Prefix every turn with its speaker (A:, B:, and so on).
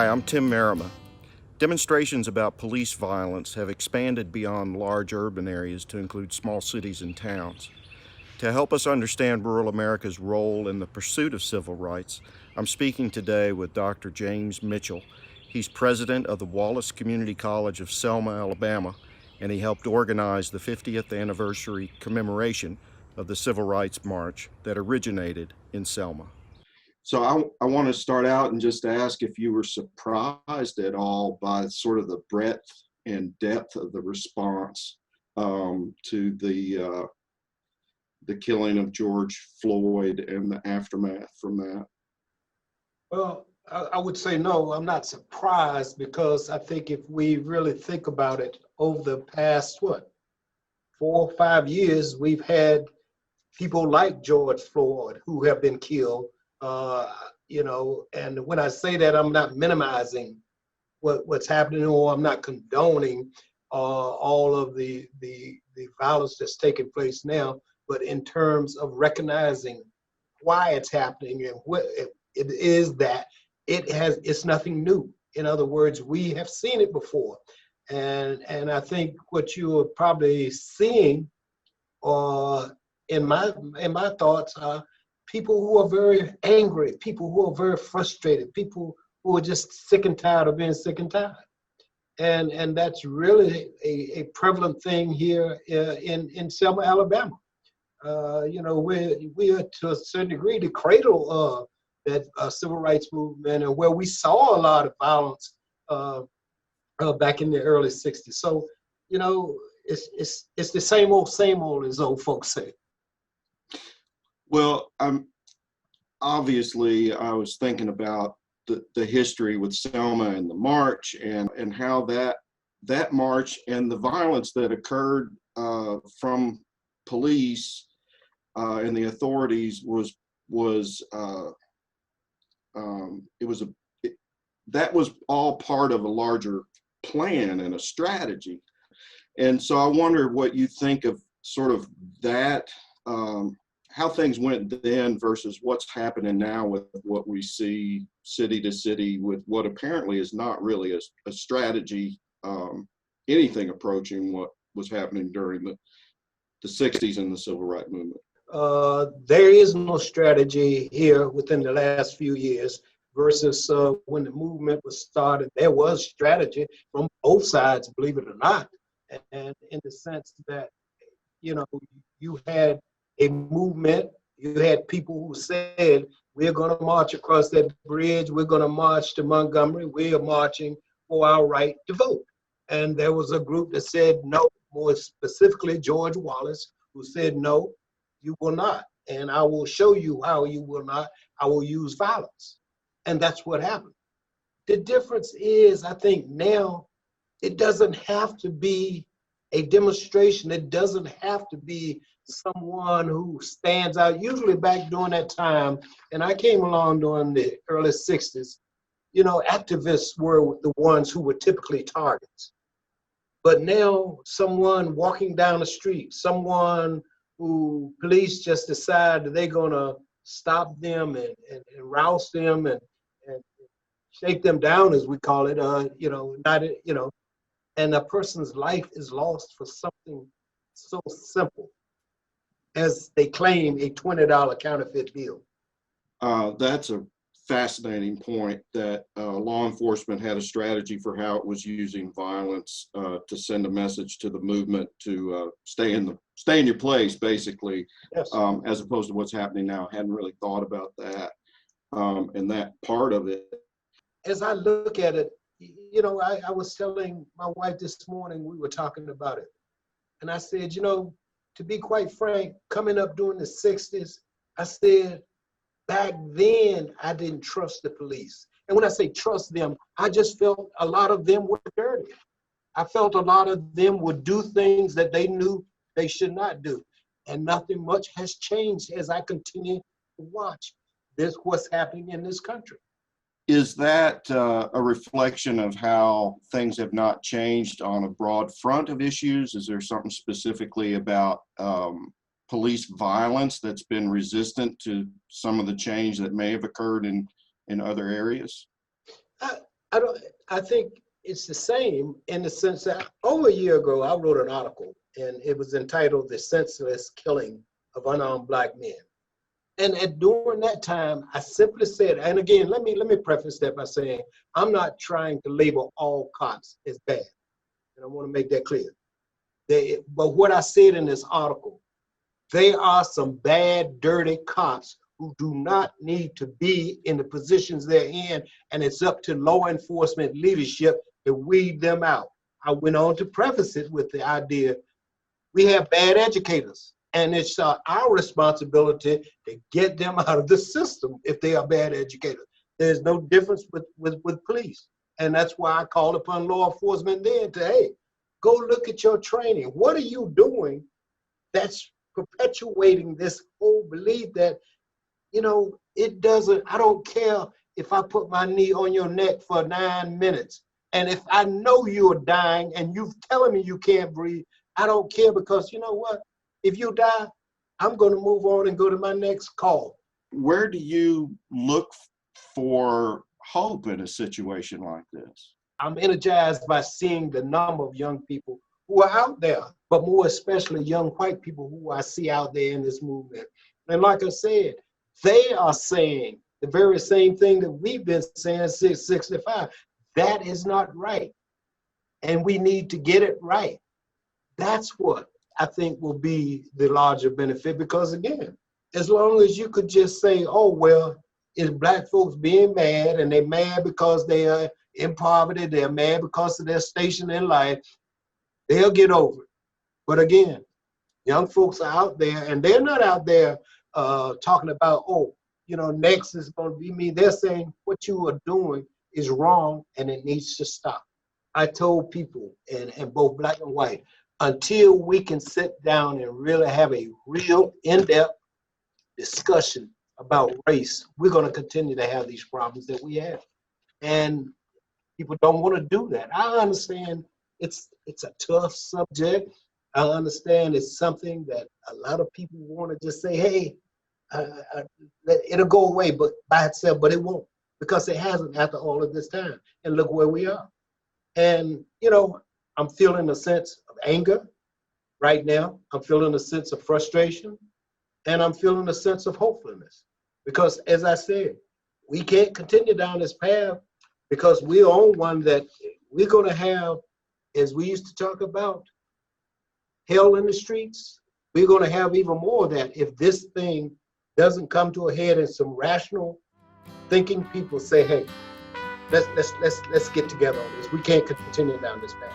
A: Hi, I'm Tim Marema. Demonstrations about police violence have expanded beyond large urban areas to include small cities and towns. To help us understand rural America's role in the pursuit of civil rights, I'm speaking today with Dr. James Mitchell. He's president of the Wallace Community College of Selma, Alabama, and he helped organize the 50th anniversary commemoration of the Civil Rights March that originated in Selma. So I want to start out and just ask if you were surprised at all by sort of the breadth and depth of the response to the killing of George Floyd and the aftermath from that.
B: Well, I would say no, I'm not surprised, because I think if we really think about it, over the past, 4 or 5 years, we've had people like George Floyd who have been killed. And when I say that, I'm not minimizing what's happening, or I'm not condoning all of the violence that's taking place now, but in terms of recognizing why it's happening and what it is, that it's nothing new. In other words, we have seen it before. And I think what you are probably seeing, or in my thoughts, are people who are very angry, people who are very frustrated, people who are just sick and tired of being sick and tired. And that's really a prevalent thing here in Selma, Alabama. We are to a certain degree the cradle of that civil rights movement, and where we saw a lot of violence back in the early '60s. So, it's the same old, as old folks say.
A: Well, obviously I was thinking about the history with Selma and the march, and how that march and the violence that occurred from police and the authorities that was all part of a larger plan and a strategy. And so I wonder what you think of sort of that, how things went then versus what's happening now with what we see city to city with what apparently is not really a strategy, anything approaching what was happening during the 60s and the civil rights movement.
B: There is no strategy here within the last few years versus when the movement was started. There was strategy from both sides, believe it or not, and in the sense that, you had a movement, you had people who said, we're going to march across that bridge, we're going to march to Montgomery, we are marching for our right to vote. And there was a group that said no, more specifically George Wallace, who said no, you will not. And I will show you how you will not. I will use violence. And that's what happened. The difference is, I think now, it doesn't have to be a demonstration. It doesn't have to be someone who stands out. Usually back during that time, and I came along during the early 60s, activists were the ones who were typically targets. But now someone walking down the street, someone who police just decide that they're going to stop them and rouse them and shake them down, as we call it, and a person's life is lost for something so simple as they claim a $20 counterfeit bill.
A: That's a fascinating point, that law enforcement had a strategy for how it was using violence to send a message to the movement to stay in your place, basically.
B: Yes.
A: As opposed to what's happening now. I hadn't really thought about that, and that part of it.
B: As I look at it, I was telling my wife this morning, we were talking about it, and I said, to be quite frank, coming up during the 60s, I said, back then, I didn't trust the police. And when I say trust them, I just felt a lot of them were dirty. I felt a lot of them would do things that they knew they should not do. And nothing much has changed as I continue to watch what's happening in this country.
A: Is that a reflection of how things have not changed on a broad front of issues? Is there something specifically about police violence that's been resistant to some of the change that may have occurred in other areas?
B: I don't. I think it's the same in the sense that over a year ago, I wrote an article, and it was entitled "The Senseless Killing of Unarmed Black Men." And during that time, I simply said, and again, let me preface that by saying I'm not trying to label all cops as bad, and I want to make that clear. But what I said in this article, there are some bad, dirty cops who do not need to be in the positions they're in, and it's up to law enforcement leadership to weed them out. I went on to preface it with the idea we have bad educators, and it's our responsibility to get them out of the system if they are bad educators. There's no difference with police, and that's why I called upon law enforcement then to, hey, go look at your training. What are you doing that's perpetuating this whole belief that, it doesn't, I don't care if I put my knee on your neck for 9 minutes. And if I know you're dying and you're telling me you can't breathe, I don't care, because you know what? If you die, I'm going to move on and go to my next call.
A: Where do you look for hope in a situation like this?
B: I'm energized by seeing the number of young people who are out there, but more especially young white people who I see out there in this movement. And like I said, they are saying the very same thing that we've been saying since 65. That is not right. And we need to get it right. That's what I think will be the larger benefit, because again, as long as you could just say, oh, well, it's black folks being mad, and they're mad because they are in poverty, they're mad because of their station in life, they'll get over it. But again, young folks are out there, and they're not out there talking about, oh, next is going to be me. They're saying what you are doing is wrong and it needs to stop. I told people, and both black and white, until we can sit down and really have a real in-depth discussion about race, we're going to continue to have these problems that we have. And people don't want to do that. I understand it's a tough subject. I understand it's something that a lot of people want to just say, hey, it'll go away but by itself, but it won't, because it hasn't after all of this time. And look where we are. And, I'm feeling a sense of anger right now. I'm feeling a sense of frustration, and I'm feeling a sense of hopefulness. Because as I said, we can't continue down this path, because we're on one that we're going to have, as we used to talk about, hell in the streets. We're going to have even more of that if this thing doesn't come to a head and some rational thinking people say, hey, let's get together on this. We can't continue down this path.